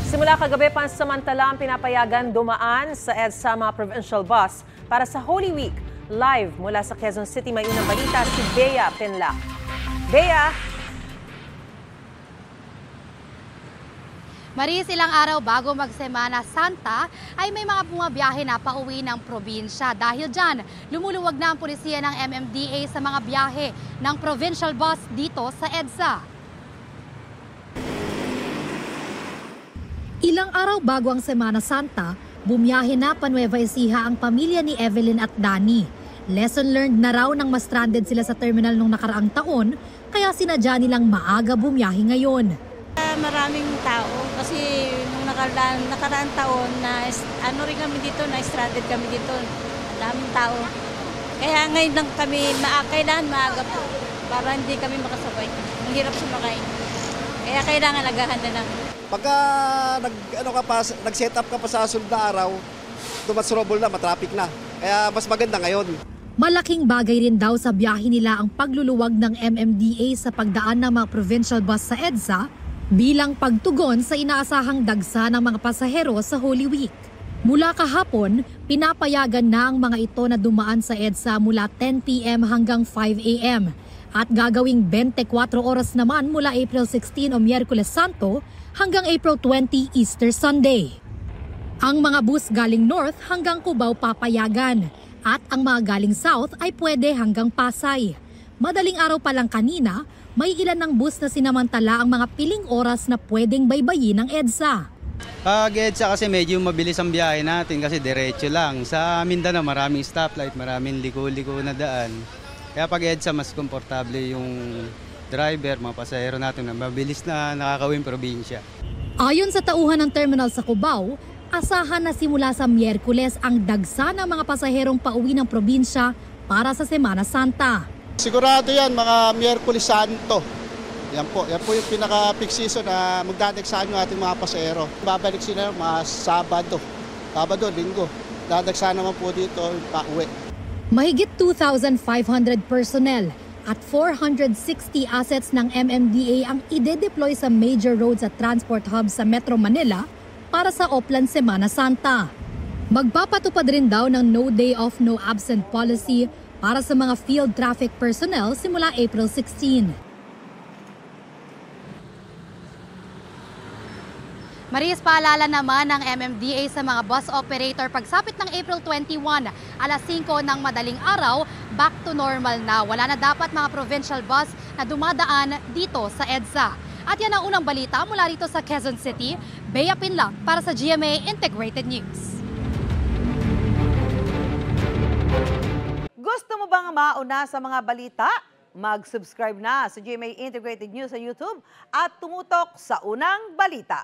Simula kagabi, pansamantalang pinapayagan dumaan sa EDSA mga provincial bus para sa Holy Week. Live mula sa Quezon City, may unang balita si Bea Pinlac. Bea! Maris, ilang araw bago magsemana Santa ay may mga bumabiyahe na pauwi ng probinsya. Dahil dyan, lumuluwag na ang pulisiya ng MMDA sa mga biyahe ng provincial bus dito sa EDSA. Ilang araw bago ang Semana Santa, bumiyahe na pa Nueva Ecija ang pamilya ni Evelyn at Danny. Lesson learned na raw nang ma-stranded sila sa terminal nung nakaraang taon, kaya sinadya nilang maaga bumiyahe ngayon. Maraming tao kasi nung nakaraang taon na rin kami dito, na-stranded kami dito. Daming tao. Kaya ngayon lang kami kailangan maaga po para hindi kami makasabay. Ang hirap sumakay. Kaya kailangan naghahanda na. Pagka nag-set up ka pa sa sunod na araw, tumasrobol na, matraffic na. Kaya mas maganda ngayon. Malaking bagay rin daw sa biyahe nila ang pagluluwag ng MMDA sa pagdaan ng mga provincial bus sa EDSA bilang pagtugon sa inaasahang dagsa ng mga pasahero sa Holy Week. Mula kahapon, pinapayagan na ang mga ito na dumaan sa EDSA mula 10 p.m. hanggang 5 a.m. at gagawing 24 oras naman mula April 16 o Miyerkules Santo hanggang April 20 Easter Sunday. Ang mga bus galing North hanggang Cubao papayagan at ang mga galing South ay pwede hanggang Pasay. Madaling araw pa lang kanina, may ilan ng bus na sinamantala ang mga piling oras na pwedeng baybayin ng EDSA. Pag EDSA kasi medyo mabilis ang biyahe natin kasi diretso lang. Sa Mindanao maraming stoplight, maraming liko-liko na daan. Kaya pag EDSA mas komportable yung driver, mga pasahero natin na mabilis na nakakawin probinsya. Ayon sa tauhan ng terminal sa Cubao, asahan na simula sa Miyerkules ang dagsa ng mga pasaherong pauwi ng probinsya para sa Semana Santa. Sigurado yan mga Miyerkules Santo. Yan po yung pinaka-peak season na magdadagsahan yung ating mga pasahero. Babalik sila mga Sabado, Linggo. Dadagsahan naman po dito pauwi. Mahigit 2,500 personnel at 460 assets ng MMDA ang ide-deploy sa major roads at transport hubs sa Metro Manila para sa Oplan Semana Santa. Magpapatupad rin daw ng no day off, no absent policy para sa mga field traffic personnel simula April 16. Maris, paalala naman ng MMDA sa mga bus operator pagsapit ng April 21, alas 5 ng madaling araw, back to normal na. Wala na dapat mga provincial bus na dumadaan dito sa EDSA. At yan ang unang balita mula rito sa Quezon City. Bea Pinlac para sa GMA Integrated News. Gusto mo bang mauna sa mga balita? Mag-subscribe na sa GMA Integrated News sa YouTube at tumutok sa unang balita.